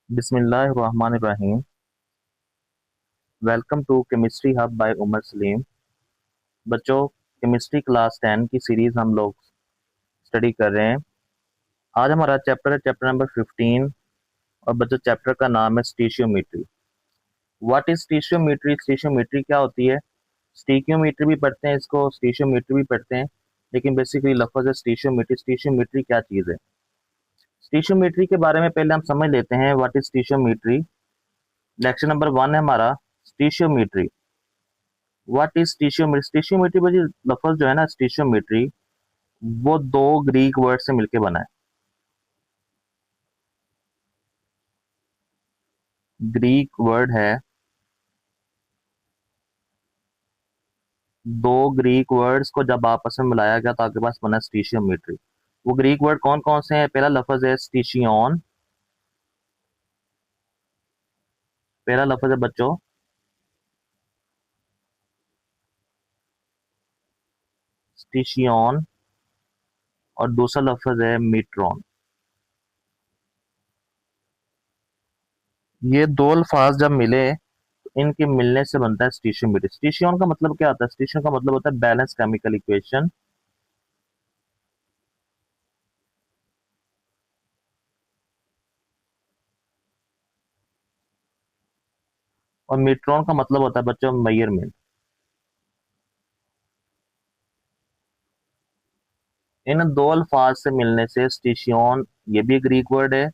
बिस्मिल्लाहिर्रहमानिर्रहीम। Welcome to chemistry hub by Umar Saleem. बच्चों, chemistry class 10 की सीरीज हम लोग स्टडी कर रहे हैं। आज हमारा चैप्टर है चैप्टर नंबर 15 और बच्चों चैप्टर का नाम है स्टीशियोमेट्री। What is स्टीशियोमेट्री? स्टीशियोमेट्री क्या होती है? स्टीकियोमेट्री भी पढ़ते हैं इसको, स्टीशियोमेट्री भी पढ़ते हैं, लेकिन बेसिकली लफ्ज़ है स्टीशियोमेट्री। स्टीशियोमेट्री क्या चीज़ है? स्टीशियोमेट्री के बारे में पहले हम समझ लेते हैं व्हाट इज स्टीशियोमेट्री। लेक्चर नंबर 1 है हमारा स्टीशियोमेट्री। What is स्टीशियोमेट्री? स्टीशियोमेट्री भाई लफ्ज जो है ना स्टीशियोमेट्री, वो दो ग्रीक वर्ड से मिलके बना है। ग्रीक वर्ड है, दो ग्रीक वर्ड्स को जब आपस में मिलाया गया तो आपके पास बना स्टीशियोमेट्री। वो ग्रीक वर्ड कौन कौन से हैं? पहला लफ्ज है स्टीशियन। पहला लफ्ज है बच्चों स्टीशियन, और दूसरा लफ्ज है मीट्रॉन। ये दो अल्फाज जब मिले तो इनके मिलने से बनता है स्टीशियोमेट्री। स्टीशियन का मतलब क्या होता है? स्टीशियन का मतलब होता है बैलेंस केमिकल इक्वेशन, और मीट्रॉन का मतलब होता है बच्चों मेजरमेंट। इन दो अल्फाज से मिलने से स्टिशियन, ये भी ग्रीक वर्ड है,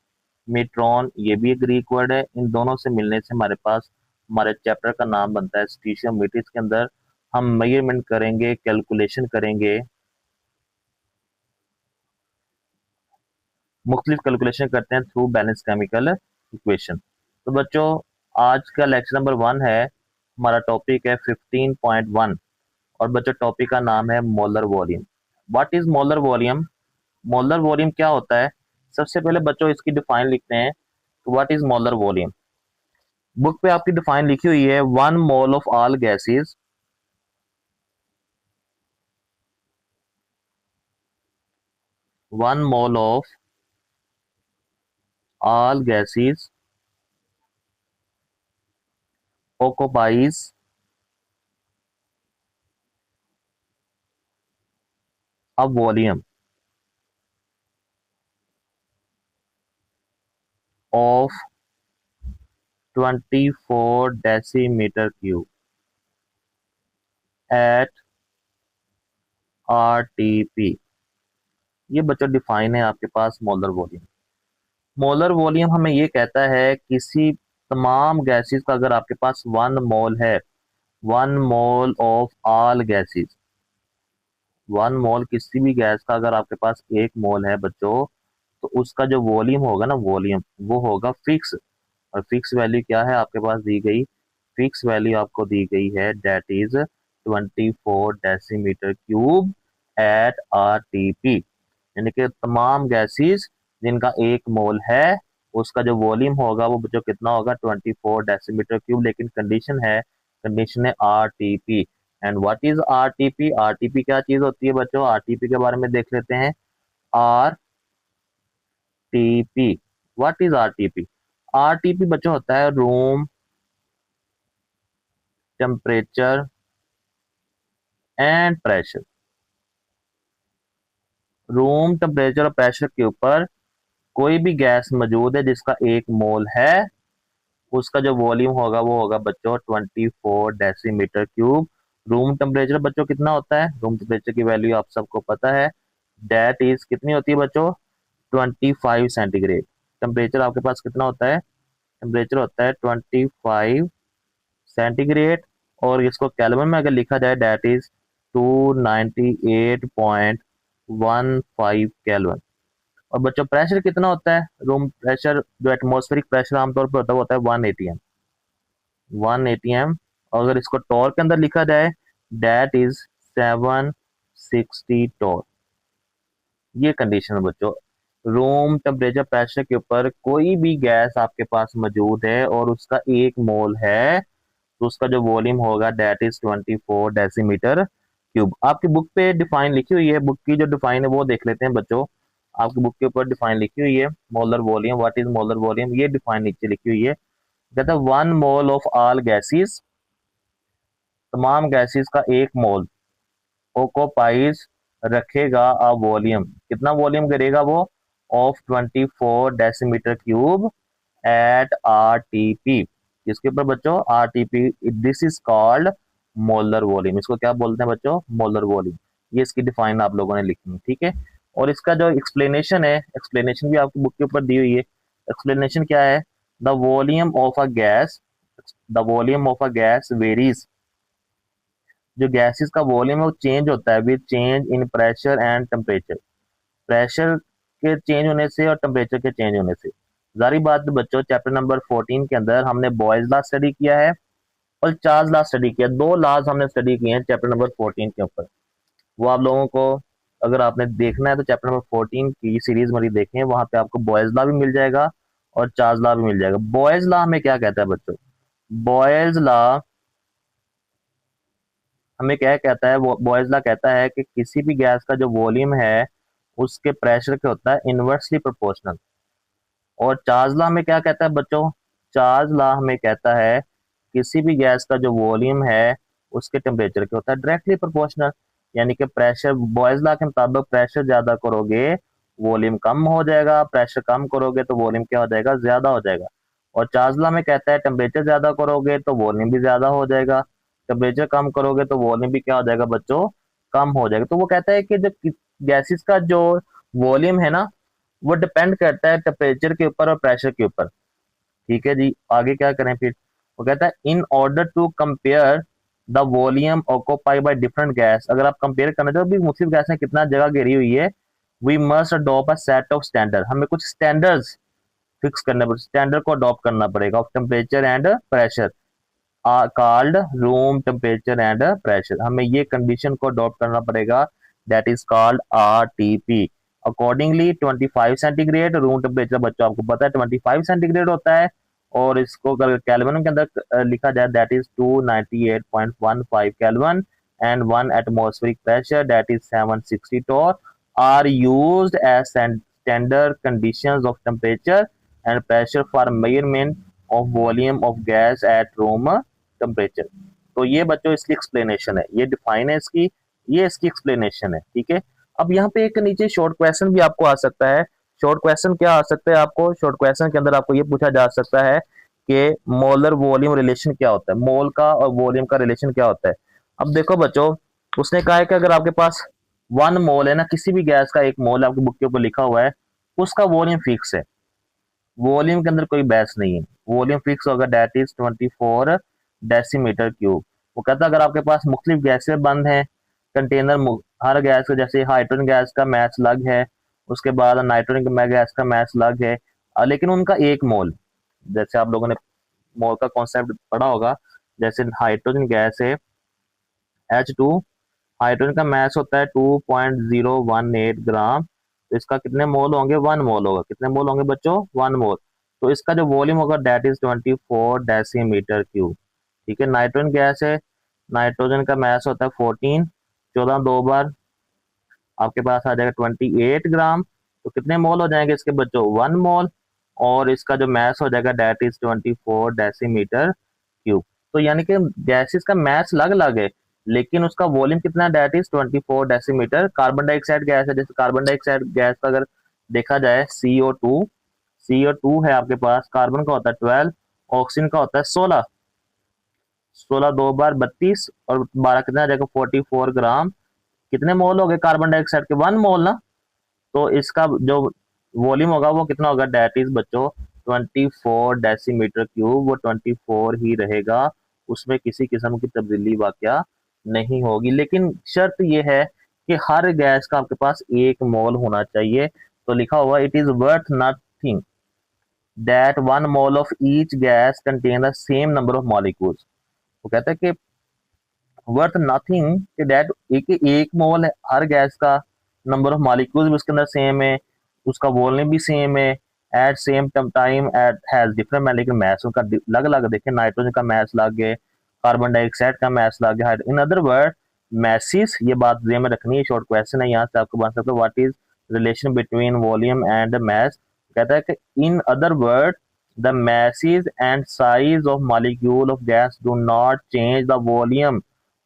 मीट्रॉन ये भी ग्रीक वर्ड है, इन दोनों से मिलने से हमारे पास हमारे चैप्टर का नाम बनता है स्टिशियोमेट्री। के अंदर हम मेजरमेंट करेंगे, कैलकुलेशन करेंगे, मुख्तलिफ कैलकुलेशन करते हैं थ्रू बैलेंस केमिकल इक्वेशन। तो बच्चों, आज का लेक्चर नंबर 1 है, हमारा टॉपिक है 15.1, और बच्चों टॉपिक का नाम है molar volume. What is molar volume? Molar volume क्या होता है? सबसे पहले बच्चों इसकी डिफाइन लिखते हैं। What is molar volume? Book पे आपकी डिफाइन लिखी हुई है, 1 mole of all gases, 1 mole of all gases occupies a volume of 24 decimeter cube at RTP। ये बच्चों डिफाइन है आपके पास मोलर वॉल्यूम। मोलर वॉल्यूम हमें ये कहता है किसी तमाम गैसेस का अगर आपके पास 1 मोल है, 1 मोल ऑफ ऑल गैसेस, 1 मोल किसी भी गैस का अगर आपके पास 1 मोल है बच्चों, तो उसका जो वॉल्यूम होगा ना, वॉल्यूम वो होगा फिक्स। और फिक्स वैल्यू क्या है आपके पास दी गई? फिक्स वैल्यू आपको दी गई है, that is 24 decimetre cube at RTP। यानी कि तमाम गैसेस जिनका 1 मोल है, उसका जो वॉल्यूम होगा वो जो कितना होगा? 24 डेसीमीटर क्यूब। लेकिन कंडीशन है RTP। And what is RTP? RTP क्या चीज होती है बच्चों? RTP के बारे में देख लेते हैं। RTP, what is RTP? RTP बच्चों होता है room temperature and pressure. Room temperature और प्रेशर के ऊपर कोई भी गैस मौजूद है जिसका 1 मोल है, उसका जो वॉल्यूम होगा वो होगा बच्चों 24 डेसीमीटर क्यूब। रूम टेम्परेचर बच्चों कितना होता है? रूम टेम्परेचर की वैल्यू आप सबको पता है, डेट इज कितनी होती है बच्चों? 25 सेंटीग्रेड। टेम्परेचर आपके पास कितना होता है? टेम्परेचर होता है 25 सेंटीग्रेड। और इसको केल्विन में अगर लिखा जाए, डेट इज 298.15 केल्विन। और बच्चों प्रेशर कितना होता है? रूम प्रेशर, जो एटमॉस्फेरिक प्रेशर आमतौर पर होता है, वो होता है 1 atm। 1 atm। और अगर इसको टॉर के अंदर लिखा जाए, डेट इज 760 टॉर। ये कंडीशन है बच्चों। रूम टेम्परेचर प्रेशर के ऊपर कोई भी गैस आपके पास मौजूद है और उसका 1 मोल है, तो उसका जो वॉल्यूम होगा डेट इज 24 डेसीमीटर क्यूब। आपकी बुक पे डिफाइन लिखी हुई है, बुक की जो डिफाइन है वो देख लेते हैं बच्चों। आपकी बुक के ऊपर डिफाइन लिखी हुई है molar volume, what is molar volume, ये डिफाइन नीचे लिखी हुई है। कहता है 1 मोल ऑफ ऑल गैसेस, तमाम गैसेस का 1 मोल ओकोपाइज रखेगा अ वॉल्यूम, कितना वॉल्यूम करेगा वो, of 24 decimetre cube at RTP, जिसके ऊपर बच्चों RTP, this is called molar volume, इसको क्या बोलते हैं बच्चों, मोलर वॉल्यूम। ये इसकी डिफाइन आप लोगों ने लिखनी है, ठीक है। और इसका जो एक्सप्लेनेशन है, एक्सप्लेनेशन भी आपकी बुक के ऊपर दी हुई है। एक्सप्लेनेशन क्या है, the volume of a gas, the volume of a gas varies, जो गैसेस का वॉल्यूम है वो चेंज होता है with change in pressure and temperature, pressure के चेंज होने से और टेम्परेचर के चेंज होने से। जारी बात है बच्चों, चैप्टर नंबर 14 के अंदर हमने बॉयज लॉ स्टडी किया है और चार्ल्स लॉ स्टडी किया, 2 लॉज हमने स्टडी किए हैं चैप्टर नंबर 14 के ऊपर। वो आप लोगों को अगर आपने देखना है तो चैप्टर नंबर 14 की सीरीज मेरी देखें, वहां पे आपको बॉयज लॉ भी मिल जाएगा और चार्ल्स लॉ भी मिल जाएगा। बॉयज लॉ हमें क्या कहता है बच्चों, बॉयज लॉ हमें क्या कहता है, बॉयज लॉ कहता है कि किसी भी गैस का जो वॉल्यूम है उसके प्रेशर के होता है इनवर्सली प्रोपोर्शनल। और चार्ल्स लॉ हमें क्या कहता है बच्चों, चार्ल्स लॉ हमें कहता है किसी भी गैस का जो वॉल्यूम है उसके टेम्परेचर के होता है डायरेक्टली प्रोपोर्शनल, यानी कि प्रेशर, बॉयज लॉ के मुताबिक प्रेशर ज्यादा करोगे वॉल्यूम कम हो जाएगा, प्रेशर कम करोगे तो वॉल्यूम क्या हो जाएगा, ज्यादा हो जाएगा। और चार्ल्स लॉ में कहता है टेम्परेचर ज्यादा करोगे तो वॉल्यूम भी ज्यादा हो जाएगा, टेम्परेचर कम करोगे तो वॉल्यूम भी क्या हो जाएगा बच्चों, कम हो जाएगा। तो वो कहता है कि जो गैसेस का जो वॉल्यूम है ना वो डिपेंड करता है टेम्परेचर के ऊपर और प्रेशर के ऊपर, ठीक है जी। आगे क्या करें फिर, वो कहता है in order to compare the volume occupy by different gas, अगर आप कंपेयर करना चाहो भी मुख्तलिफ गैस ने कितना जगह घेरी हुई है, we must adopt a set of standard, हमें कुछ स्टैंडर्ड्स फिक्स करने पड़े, स्टैंडर्ड को अडॉप्ट करना पड़ेगा of temperature and pressure, called room temperature and pressure, हमें ये कंडीशन को अडॉप्ट करना पड़ेगा, that is called RTP. Accordingly 25 centigrade room temperature बच्चों आपको पता है 25 सेंटीग्रेड होता है, और इसको अगर केल्विन के अंदर लिखा जाए that is 298.15 kelvin, and 1 atmospheric pressure that is 760 torr are used as standard conditions of temperature and pressure for measurement of volume of gas at room temperature. तो ये बच्चों इसकी एक्सप्लेनेशन है, ये डिफाइन है इसकी, ये इसकी एक्सप्लेनेशन है, ठीक है। अब यहाँ पे एक नीचे शॉर्ट क्वेश्चन भी आपको आ सकता है। शॉर्ट क्वेश्चन क्या आ सकता है आपको, शॉर्ट क्वेश्चन के अंदर आपको ये पूछा जा सकता है कि मोलर वॉल्यूम रिलेशन क्या होता है, मोल का और वॉल्यूम का रिलेशन क्या होता है। अब देखो बच्चों, उसने कहा है कि अगर आपके पास 1 मोल है ना, किसी भी गैस का 1 मोल आपकी बुक के ऊपर लिखा हुआ है, उसका वॉल्यूम फिक्स है, वॉल्यूम के अंदर कोई बहस नहीं है, वॉल्यूम फिक्स होगा दैट इज 24 डेसीमीटर क्यूब। वो कहता है अगर आपके पास मुख्तलिफ गैसें बंद हैं, कंटेनर हर गैस का, जैसे हाइड्रोजन गैस का मैच अलग है, उसके बाद नाइट्रोजन गैस का मैच अलग है, लेकिन उनका 1 मोल, जैसे आप लोगों ने मोल का कॉन्सेप्ट पढ़ा होगा, जैसे हाइड्रोजन गैस है H2, हाइड्रोजन का मैच होता है 2.018 ग्राम, तो इसका कितने मोल होंगे, 1 मोल होगा, कितने मोल होंगे बच्चों, 1 मोल। तो इसका जो वॉल्यूम होगा दैट इज 24 डेसीमीटर क्यूब, ठीक है। नाइट्रोजन गैस है, नाइट्रोजन का मैच होता है 14, 14 2 बार आपके पास आ जाएगा 28 ग्राम, तो कितने मोल हो जाएंगे इसके बच्चों, 1 मोल, और इसका जो मैच हो जाएगा दैट इज 24 डेसीमीटर क्यूब। तो यानी कि गैसेस का मैच अलग अलग है लेकिन उसका वॉल्यूम कितना है, that is 24 decimetre. Carbon dioxide gas है, जैसे कार्बन डाइऑक्साइड गैस का अगर देखा जाए CO2, CO2 है आपके पास, कार्बन का होता है 12, ऑक्सीजन का होता है 16, 16 2 बार 32 और 12 कितना आ जाएगा 44 ग्राम, कितने मोल हो गए कार्बन डाइऑक्साइड के, 1 मोल ना। तो इसका जो वॉल्यूम होगा वो कितना होगा, दैट इज बच्चों 24 डेसीमीटर क्यूब, वो 24 ही रहेगा, उसमें किसी किस्म की तब्दीली वाकया नहीं होगी। लेकिन शर्त ये है कि हर गैस का आपके पास 1 मोल होना चाहिए। तो लिखा हुआ it is worth nothing that 1 mole of each gas contain the same number of molecules. वो कहता है कि वर्थ नथिंग कि दैट एक मोल है हर गैस का, नंबर ऑफ मॉलिक्यूल्स भी उसके अंदर सेम है, उसका वॉल्यूम भी सेम है, at same time at has different mass, लेकिन मैच उनका अलग अलग, देखिए नाइट्रोजन का मैच अलग है, कार्बन डाइऑक्साइड का मैच अलग है। इन अदर वर्ड मैसिस, ये बात ध्यान में रखनी है, शॉर्ट क्वेश्चन है, यहाँ से आपको बन सकता है what is relation between volume and mass. कहता है कि in other word the masses and size of molecule of gas do not change the volume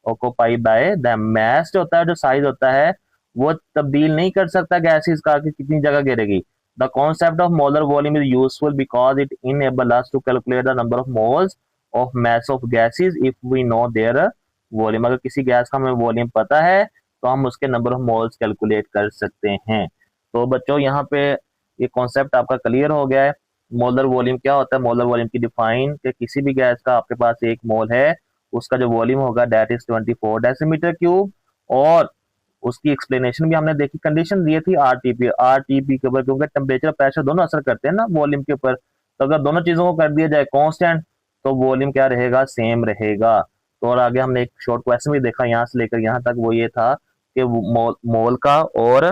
occupied by the mass. जो होता है, जो साइज होता है, वो तब्दील नहीं कर सकता गैसेस का कि कितनी जगह गिरेगी। The concept of molar volume is useful because it enable us to calculate the number of moles of mass of gases if we know their volume. अगर किसी गैस का हमें वॉल्यूम पता है तो हम उसके नंबर ऑफ मोल्स कैलकुलेट कर सकते हैं। तो बच्चों यहाँ पे ये कॉन्सेप्ट आपका क्लियर हो गया है। मोलर वॉल्यूम क्या होता है, मोलर वॉल्यूम की डिफाइन कि किसी भी गैस का आपके पास एक मोल है, उसका जो वॉल्यूम होगा दैट इज 24 डेसीमीटर क्यूब। और उसकी एक्सप्लेनेशन भी हमने देखी, कंडीशन दी थी आरटीपी, आरटीपी के ऊपर, क्योंकि टेम्परेचर प्रेशर दोनों असर करते हैं ना वॉल्यूम के ऊपर। तो अगर दोनों चीजों को कर दिया जाए कांस्टेंट तो वॉल्यूम क्या रहेगा, सेम रहेगा। तो और आगे हमने एक शॉर्ट क्वेश्चन भी देखा यहाँ से लेकर यहाँ तक, वो ये था कि मोल का और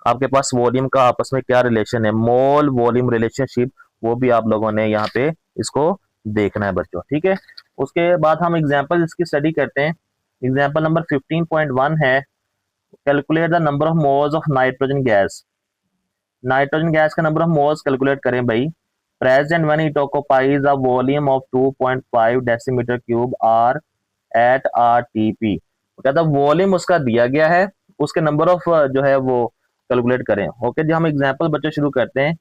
आपके पास वॉल्यूम का आपस में क्या रिलेशन है, मोल वॉल्यूम रिलेशनशिप, वो भी आप लोगों ने यहाँ पे इसको देखना है बच्चों, ठीक है। उसके बाद हम एग्जाम्पल इसकी स्टडी करते हैं। एग्जाम्पल नंबर 15.1 है, calculate the number of moles of nitrogen gas. Nitrogen gas का नंबर ऑफ मोल्स कैलकुलेट करें भाई। Present when it occupies a volume of 2.5 decimetre cube are at RTP. कहता है वॉल्यूम उसका दिया गया है, उसके नंबर ऑफ जो है वो कैलकुलेट करें। ओके जी, हम एग्जांपल बच्चों शुरू करते हैं।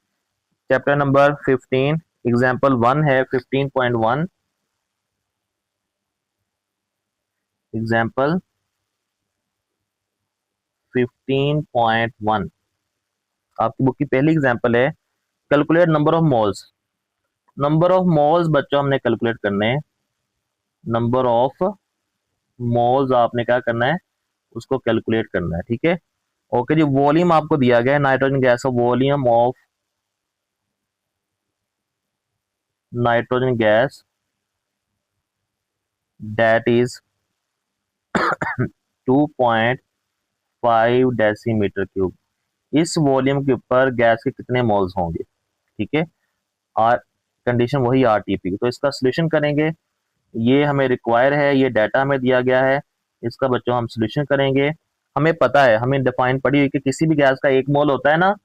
चैप्टर नंबर 15 एग्जांपल 1 है 15.1। एग्जांपल 15.1 आपकी बुक की पहली एग्जांपल है, calculate number of moles. Number of moles बच्चों हमने कैलकुलेट करने हैं। नंबर ऑफ मोल्स आपने क्या करना है, उसको कैलकुलेट करना है, ठीक है। ओके जी, वॉल्यूम आपको दिया गया है नाइट्रोजन गैस का, volume of nitrogen gas that is 2.5 decimetre cube. इस वॉल्यूम के ऊपर गैस के कितने मोल्स होंगे, ठीक है। आर कंडीशन वही आरटीपी की, तो इसका सोल्यूशन करेंगे। ये हमें रिक्वायर है, ये डाटा हमें दिया गया है, इसका बच्चों हम सोल्यूशन करेंगे। हमें पता है, हमें डिफाइन पड़ी हुई कि किसी भी गैस का एक मोल होता है ना,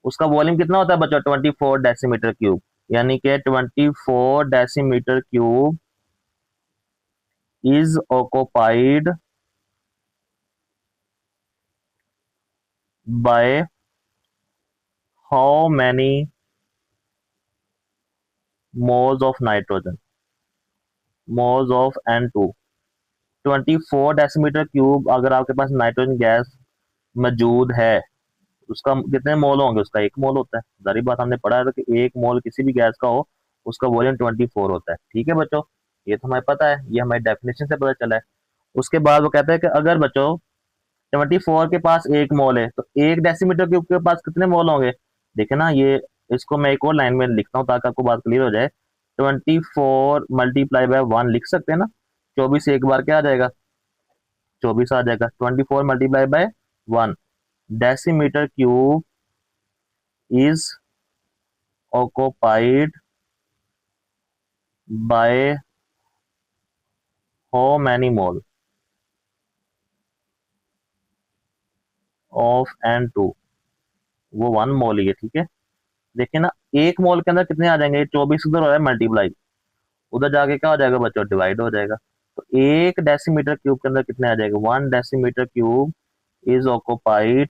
उसका वॉल्यूम कितना होता है बच्चों, 24 डेसीमीटर क्यूब। यानी कि 24 decimetre cube is occupied by how many moles of nitrogen, moles of N2। 24 decimetre cube अगर आपके पास नाइट्रोजन गैस मौजूद है, उसका कितने मोल होंगे, उसका एक मोल होता है। जारी बात, हमने पढ़ा है कि एक मोल किसी भी गैस का हो उसका वॉल्यूम 24 होता है, ठीक है बच्चों। ये तो हमें पता है, ये हमारी डेफिनेशन से पता चला है। उसके बाद वो कहता है कि अगर बच्चों 24 के पास एक मोल है तो एक डेसीमीटर क्यूब के पास कितने मोल होंगे। देखे ना, ये इसको मैं एक और लाइन में लिखता हूँ ताकि आपको बात क्लियर हो जाए। 24 मल्टीप्लाई बाय 1 लिख सकते हैं ना, 24 एक बार क्या आ जाएगा, 24 आ जाएगा। 24 multiply by 1, decimetre cube is occupied by how many mole of N2। वो 1 मोल ही है, ठीक है। देखिए ना, एक मोल के अंदर कितने आ जाएंगे, 24 उधर हो रहा है मल्टीप्लाई, उधर जाके क्या हो जाएगा बच्चों, डिवाइड हो जाएगा। तो एक डेसीमीटर क्यूब के अंदर कितने आ जाएगा, 1 decimetre cube is occupied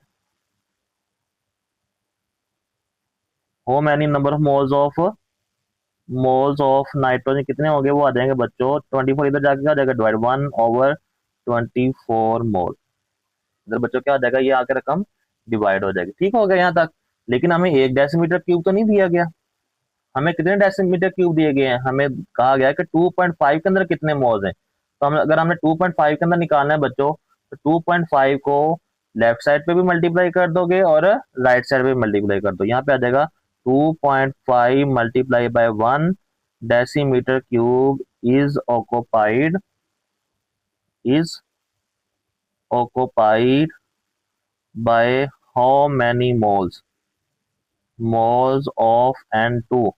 how many number of moles of nitrogen कितने होंगे, वो आ जाएंगे बच्चों 24, इधर जाके क्या हो जाएगा, डिवाइड 1/24 मोल। इधर बच्चों क्या हो जाएगा, ये आकर रकम डिवाइड हो जाएगी, ठीक हो गया यहाँ तक। लेकिन हमें एक डेसीमीटर क्यूब तो नहीं दिया गया, हमें कितने डेसीमीटर क्यूब दिए गए हैं, हमें कहा गया है कि 2.5 के अंदर कितने मोल्स हैं। तो हम अगर हमने 2.5 के अंदर निकालना है बच्चों, तो 2.5 को लेफ्ट साइड पे भी मल्टीप्लाई कर दोगे और राइट साइड पे भी मल्टीप्लाई कर दो। यहाँ पे आ जाएगा 2.5 multiply by 1 decimetre cube is occupied by how many moles of N2।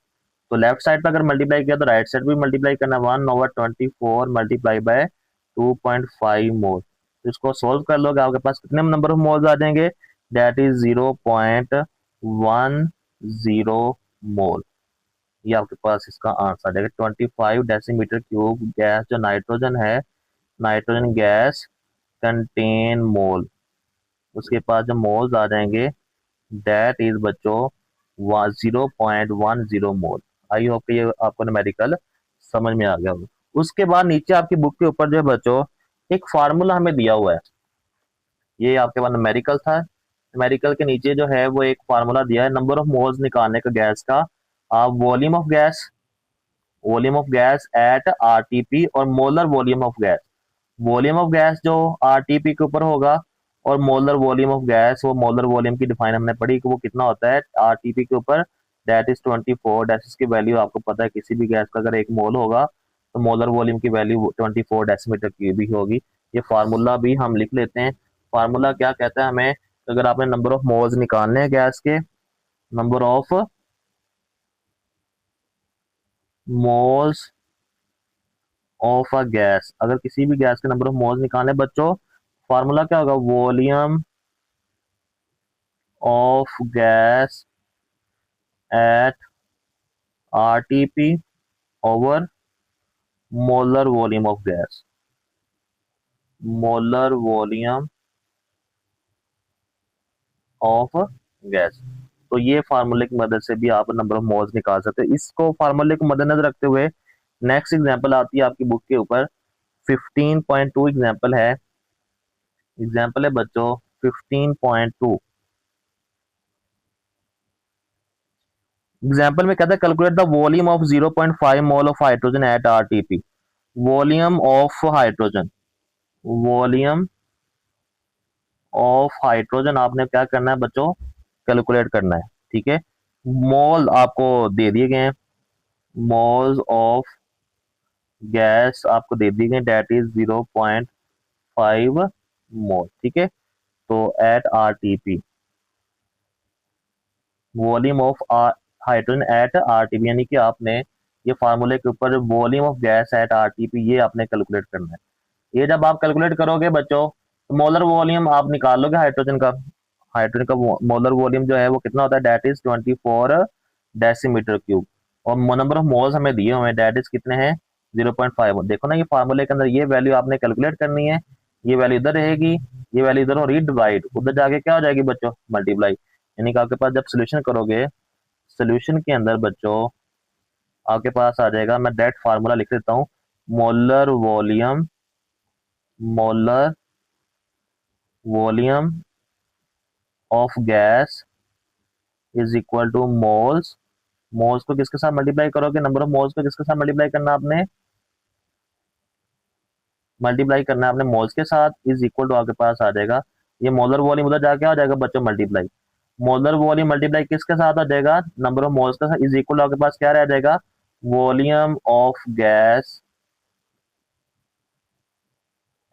तो लेफ्ट साइड पर अगर मल्टीप्लाई किया तो राइट साइड भी मल्टीप्लाई करना, 1/24 मल्टीप्लाई बाय 2.5 मोल। तो इसको सोल्व कर लोगे, आपके पास कितने नंबर ऑफ मोल्स आ जाएंगे, दैट इज 0.10 मोल। ये आपके पास इसका आंसर आ जाएगा। 25 डेसीमीटर क्यूब गैस जो नाइट्रोजन है, नाइट्रोजन गैस कंटेन मोल, उसके पास जो मोल्स आ जाएंगे दैट इज बच्चों 0.10 मोल। आई होप कि ये आपको न्यूमेरिकल समझ में आ गया होगा। उसके बाद नीचे आपकी बुक के ऊपर जो है बच्चों एक फार्मूला हमें दिया हुआ है। ये आपके पास न्यूमेरिकल था, न्यूमेरिकल के नीचे जो है वो एक फार्मूला दिया है नंबर ऑफ मोल्स निकालने का गैस का। आप volume of gas at RTP और मोलर वॉल्यूम ऑफ गैस जो आरटीपी के ऊपर होगा, और मोलर वॉल्यूम ऑफ गैस, वो मोलर वॉल्यूम की डिफाइन हमने पढ़ी कि वो कितना होता है आरटीपी के ऊपर, दैट इज 24 डेसिस की वैल्यू आपको पता है किसी भी गैस का अगर एक मोल होगा तो मोलर वॉल्यूम की वैल्यू 24 डेसीमीटर क्यूब ही होगी। ये फार्मूला भी हम लिख लेते हैं। फार्मूला क्या कहता है हमें, अगर आपने नंबर ऑफ मोल्स निकालने हैं गैस के, number of moles of a gas, अगर किसी भी गैस के नंबर ऑफ मोल्स निकालने बच्चों, फार्मूला क्या होगा, volume of gas at RTP over molar volume of gas, molar volume of gas. तो ये फार्मूले की मदद से भी आप नंबर ऑफ मोल्स निकाल सकते हैं। इसको फार्मूले को मद्देनजर रखते हुए नेक्स्ट एग्जांपल आती है आपकी बुक के ऊपर 15.2 एग्जांपल है। एग्जांपल है बच्चों 15.2। एग्जांपल में कहता है calculate the volume of 0.5 mole of hydrogen at RTP. Volume of hydrogen, volume of hydrogen आपने क्या करना है बच्चों, कैलकुलेट करना है। ठीक है, मोल आपको दे दिए गए हैं, मोल्स ऑफ गैस आपको दे दिए गए, डेट इज 0.5 मोल। ठीक है, तो at RTP volume of hydrogen at RTP, यानी कि आपने ये फार्मूले के ऊपर volume of gas at RTP ये आपने कैलकुलेट करना है। ये जब आप कैलकुलेट करोगे बच्चों तो मोलर वॉल्यूम आप निकाल लोगे हाइड्रोजन का, हाइड्रोजन का मोलर वॉल्यूम जो है वो कितना होता है, डेट इज 24 डेसीमीटर क्यूब, और नंबर ऑफ मोल्स हमें दिए हुए हैं डेट इज कितने हैं 0.5। देखो ना ये फार्मूले के अंदर ये वैल्यू आपने कैलकुलेट करनी है, ये वैल्यू इधर रहेगी, ये वैल्यू इधर हो रही डिवाइड, उधर जाके क्या हो जाएगी बच्चों, मल्टीप्लाई। यानी कि आपके पास जब सोल्यूशन करोगे, सोल्यूशन के अंदर बच्चों आपके पास आ जाएगा, मैं डायरेक्ट फार्मूला लिख देता हूँ, molar volume, molar volume of gas is equal two moles, moles को किसके साथ मल्टीप्लाई करोगे, नंबर ऑफ मोल्स को किसके साथ मल्टीप्लाई करना आपने, मल्टीप्लाई करना है आपने मोल्स के साथ, इज इक्वल टू आपके पास आ जाएगा ये मोलर वॉल्यूम उधर जाके आ जाएगा बच्चों मल्टीप्लाई, मोलर वॉल्यूम मल्टीप्लाई किसके साथ आ जाएगा, नंबर ऑफ मोल्स के साथ, इज इक्वल टू आपके पास क्या रह जाएगा, volume of gas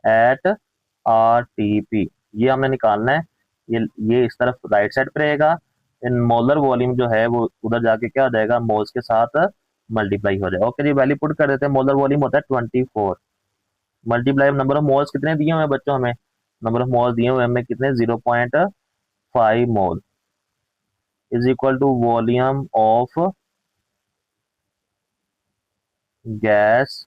at RTP. ये हमने निकालना है, ये इस तरफ राइट साइड पे रहेगा, इन मोलर वॉल्यूम जो है वो उधर जाके क्या हो जाएगा, मोल्स के साथ मल्टीप्लाई हो जाएगा। ओके जी, वैल्यू पुट कर देते हैं, मोलर वॉल्यूम होता है 24 मल्टीप्लाई नंबर ऑफ मोल्स कितने दिए हुए हैं बच्चों, हमें नंबर ऑफ मोल्स दिए हुए हैं हमें कितने 0.5 mole, is equal to volume of gas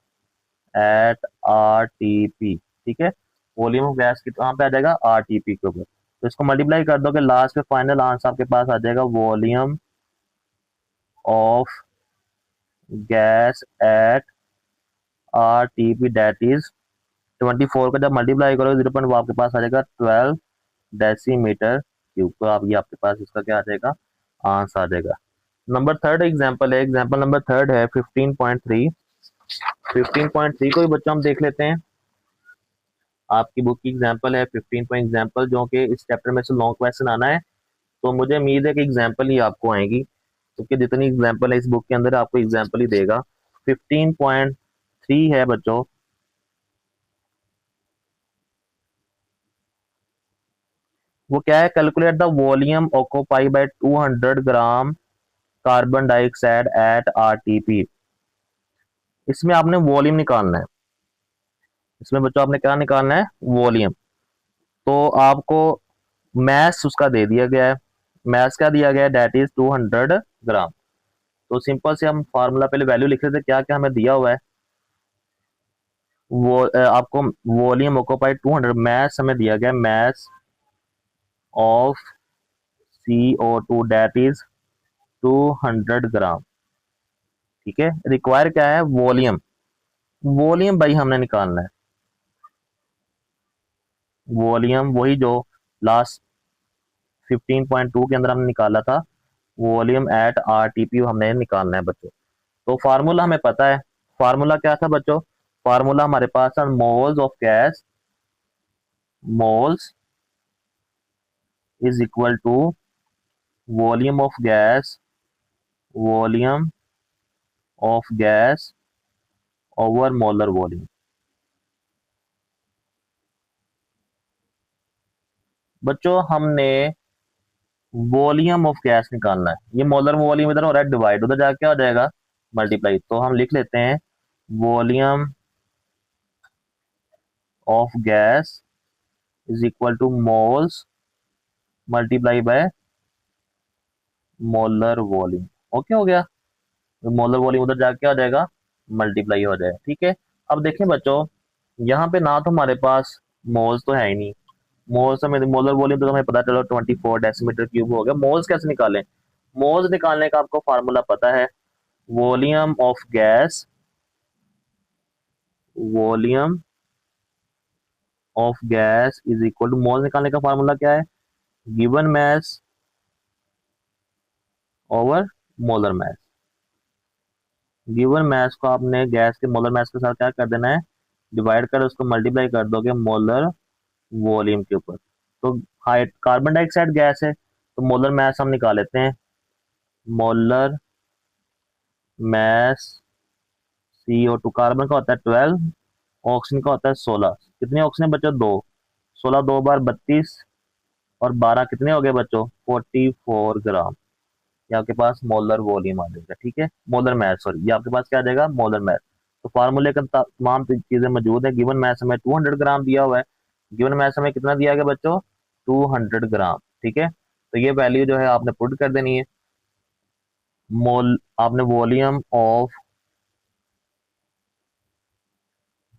at RTP. ठीक है, वॉल्यूम ऑफ गैस कहाँ पे आ जाएगा, आरटीपी के ऊपर, तो इसको मल्टीप्लाई कर दोगे लास्ट में फाइनल आंसर आपके पास आ जाएगा volume of gas at RTP that is 24 का जब मल्टीप्लाई करोगे 0. आपके पास आ जाएगा 12 डेसीमीटर क्यूब। तो आप ये आपके पास इसका क्या आ जाएगा, आंसर आ जाएगा। नंबर थर्ड एग्जांपल है, एग्जांपल नंबर थर्ड है 15.3। 15.3 को भी बच्चों हम देख लेते हैं, आपकी बुक की एग्जांपल है 15 पॉइंट एग्जांपल, जो कि इस चैप्टर में से लॉन्ग क्वेश्चन आना है, तो मुझे उम्मीद है कि एग्जांपल ही आपको आएगी, क्योंकि जितनी एग्जांपल है इस बुक के अंदर आपको एग्जांपल ही देगा। 15.3 है बच्चों, वो क्या है, calculate the volume occupy by 200 gram carbon dioxide at RTP. इसमें आपने वॉल्यूम निकालना है, इसमें बच्चों आपने क्या निकालना है, वॉल्यूम। तो आपको मैथ्स उसका दे दिया गया है, मैथ्स क्या दिया गया है, दैट इज 200 ग्राम। तो सिंपल से हम फार्मूला पहले वैल्यू लिख रहे थे, क्या क्या हमें दिया हुआ है, वो आपको वॉल्यूम ऑक्यूपाइड 200, मैथ्स हमें दिया गया, maths of CO2 that is 200 ग्राम। ठीक है, रिक्वायर क्या है, वॉल्यूम, वॉल्यूम भाई हमने निकालना है, वॉल्यूम वही जो लास्ट 15.2 के अंदर हमने निकाला था, वॉल्यूम एट RTP हमने निकालना है बच्चों। तो फार्मूला हमें पता है, फार्मूला क्या था बच्चों, फार्मूला हमारे पास है moles of gas, moles is equal to volume of gas, volume of gas over molar volume. बच्चों हमने वॉल्यूम ऑफ गैस निकालना है, ये मोलर वॉल्यूम इधर हो रहा है डिवाइड, उधर जाके क्या हो जाएगा, मल्टीप्लाई। तो हम लिख लेते हैं volume of gas is equal two moles multiply by molar volume. Okay हो गया, तो मोलर वॉल्यूम उधर जाके क्या हो जाएगा, मल्टीप्लाई हो जाएगा। ठीक है, अब देखें बच्चों, यहाँ पे ना तो हमारे पास मोल्स तो है ही नहीं, मोल्स हमें मोलर वॉल्यूम तो हमें पता चलो 24 डेसीमीटर क्यूब हो गया, मोल्स कैसे निकालें, मोल्स निकालने का आपको फार्मूला पता है, volume of gas, volume of gas is equal to, mole निकालने का फार्मूला क्या है, given mass over molar mass. Given mass को आपने गैस के मोलर मैस के साथ क्या कर देना है, डिवाइड कर उसको मल्टीप्लाई कर दोगे मोलर वॉल्यूम के ऊपर। तो हाइट कार्बन डाइऑक्साइड गैस है, तो मोलर मैस हम निकाल लेते हैं, मोलर मैस CO2, कार्बन का होता है 12, ऑक्सीजन का होता है 16, कितने ऑक्सीजन बच्चों, दो, 16 दो बार 32, और 12 कितने हो गए बच्चों, 44 ग्राम। ये आपके पास मोलर वॉल्यूम आ जाएगा। ठीक है, मोलर मैस, सॉरी, ये आपके पास क्या आ जाएगा, मोलर मैस। तो फार्मूले का तमाम चीजें मौजूद है, गिवन मैस हमें 200 ग्राम दिया हुआ है, गिवन मैस हमें कितना दिया गया बच्चों, 200 ग्राम। ठीक है, तो ये वैल्यू जो है आपने पुट कर देनी है, मोल आपने वॉल्यूम ऑफ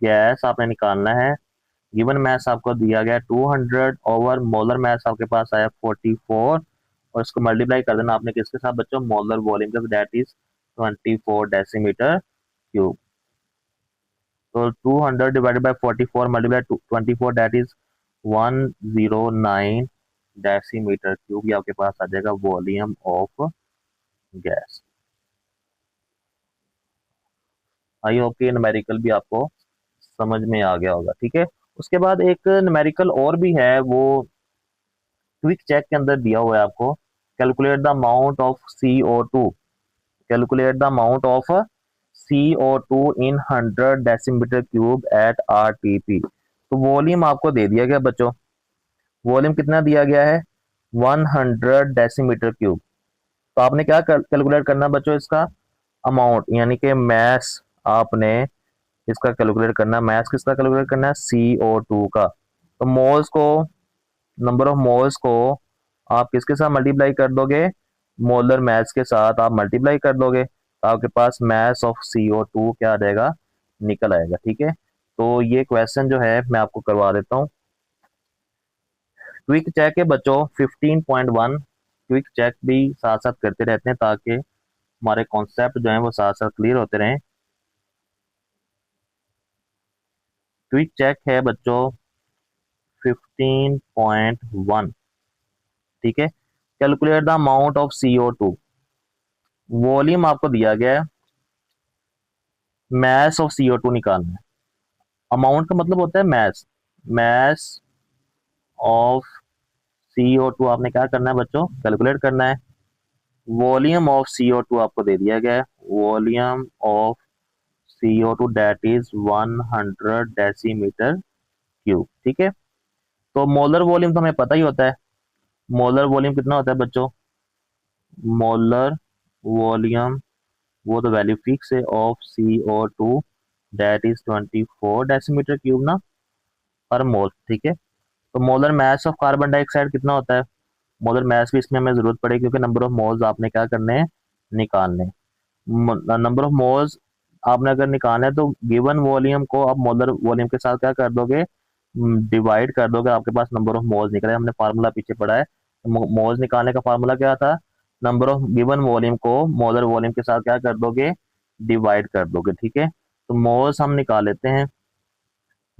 गैस आपने निकालना है, गिवन मैस आपको दिया गया 200 ओवर मोलर मैस आपके पास आया 44, और इसको मल्टीप्लाई कर देना आपने किसके साथ बच्चों, मोलर वॉल्यूम का, दैट इज 24 डेसीमीटर क्यूब। तो 200 divided by 44 multiply 24 that is 109 decimetre cube, ये आपके पास आ जाएगा volume of gas. I hope कि न्यूमेरिकल भी आपको समझ में आ गया होगा। ठीक है, उसके बाद एक न्यूमेरिकल और भी है, वो क्विक चेक के अंदर दिया हुआ है आपको, calculate the amount of CO2, calculate the amount of CO2 in 100 decimetre cube at RTP। तो वॉल्यूम आपको दे दिया गया बच्चों, वॉल्यूम कितना दिया गया है, 100 डेसीमीटर क्यूब। तो आपने क्या कैलकुलेट करना बच्चों, इसका अमाउंट यानी कि मैस आपने इसका कैलकुलेट करना, मैस किसका कैलकुलेट करना है, CO2 का। तो मोल्स को, नंबर ऑफ मोल्स को आप किसके साथ मल्टीप्लाई कर दोगे, मोलर मैस के साथ आप मल्टीप्लाई कर दोगे, तो आपके पास मैस ऑफ CO2 क्या आ जाएगा, निकल आएगा। ठीक है, तो ये क्वेश्चन जो है मैं आपको करवा देता हूँ। क्विक चेक है बच्चों 15.1, क्विक चेक भी साथ साथ करते रहते हैं ताकि हमारे कॉन्सेप्ट जो है वो साथ साथ क्लियर होते रहें। क्विक चेक है बच्चों 15.1। ठीक है, calculate the amount of CO2, volume आपको दिया गया है, मैस ऑफ CO2 निकालना है। अमाउंट का मतलब होता है मैस, मैस ऑफ CO2 आपने क्या करना है बच्चों, कैलकुलेट करना है। वॉल्यूम ऑफ CO2 आपको दे दिया गया है, volume of CO2 that is 100 decimetre cube. ठीक है, तो मोलर वॉल्यूम तो हमें पता ही होता है, मोलर वॉल्यूम कितना होता है बच्चों, मोलर वॉल्यूम वो तो वैल्यू फिक्स है of CO2 that is 24 decimetre cube ना, पर मोल। ठीक है, तो molar mass of carbon dioxide कितना होता है? मोलर मास भी इसमें हमें जरूरत पड़ेगी क्योंकि नंबर ऑफ मोल्स आपने क्या करने हैं, निकालने। नंबर ऑफ मोल्स आपने अगर निकालना है तो गिवन वॉल्यूम को आप मोलर वॉल्यूम के साथ क्या कर दोगे, डिवाइड कर दोगे, आपके पास नंबर ऑफ मोल्स निकले। हमने फार्मूला पीछे पढ़ा है, मोल्स निकालने का फार्मूला क्या था, नंबर ऑफ गिवन वॉल्यूम को मोलर वॉल्यूम के साथ क्या कर दोगे, डिवाइड कर दोगे। ठीक है, तो मोल्स हम निकाल लेते हैं।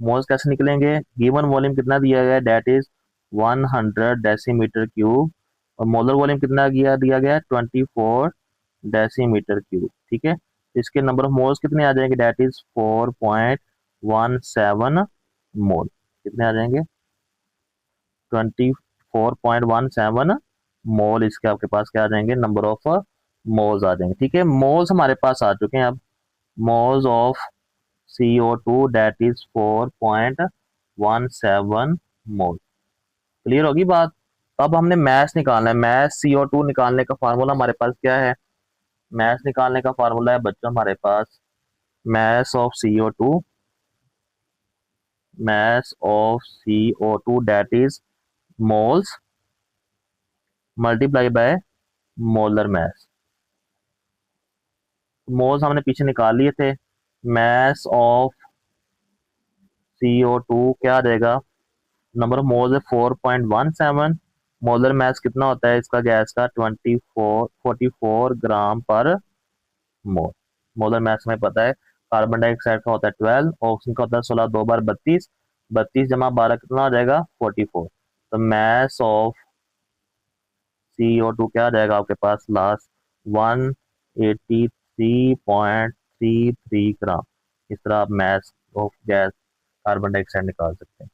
मोल्स कैसे निकलेंगे, गिवन वॉल्यूम कितना दिया गया है, दैट इज 100 डेसीमीटर क्यूब, और मोलर वॉल्यूम कितना दिया गया है, 24 डेसीमीटर क्यूब। ठीक है, तो इसके नंबर ऑफ मोल्स कितने आ जाएंगे, दैट इज 4.17 मोल। कितने आ जाएंगे, 24.17 मोल। इसके आपके पास क्या आ जाएंगे, नंबर ऑफ मोल्स आ जाएंगे। ठीक है, मोल्स हमारे पास आ चुके हैं। अब moles of CO2 that is 4.17 mole. Clear होगी बात। अब हमने मैस निकालना है। मैस CO2 निकालने का फार्मूला हमारे पास क्या है, मैस निकालने का फार्मूला है बच्चों हमारे पास, mass of CO2, mass of CO2 that is moles multiply by molar mass. Moles हमने पीछे निकाल लिए थे। मैस ऑफ CO2 क्या आ जाएगा, नंबर ऑफ मोल्स है 4.17, मोलर मैस कितना होता है इसका गैस का, 44 ग्राम पर मोल। मोलर मैस हमें पता है, कार्बन डाइऑक्साइड का होता है 12, ऑक्सीजन का होता है 16, 2 बार 32, 32 जमा 12 कितना हो जाएगा, 44। तो मैस ऑफ CO2 क्या आ जाएगा आपके पास, लास्ट 183.33 ग्राम। इस तरह आप mass of gas carbon dioxide निकाल सकते हैं।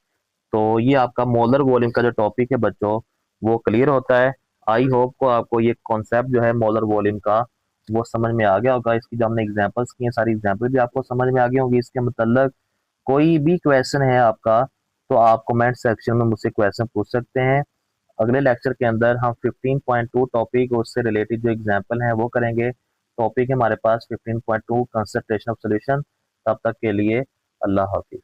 तो ये आपका मोलर वॉल्यूम का जो टॉपिक है बच्चों, वो क्लियर होता है। आई होप को आपको ये कॉन्सेप्ट जो है मोलर वॉल्यूम का वो समझ में आ गया होगा। इसकी जो हमने एग्जांपल्स की हैं, सारी एग्जांपल भी आपको समझ में आ गई होंगी। इसके मतलब कोई भी क्वेश्चन है आपका तो आप कमेंट सेक्शन में मुझसे क्वेश्चन पूछ सकते हैं। अगले लेक्चर के अंदर हम 15.2 टॉपिक और उससे रिलेटेड जो एग्जाम्पल हैं वो करेंगे। टॉपिक है हमारे पास 15.2 कंसंट्रेशन ऑफ सॉल्यूशन। तब तक के लिए अल्लाह हाफिज।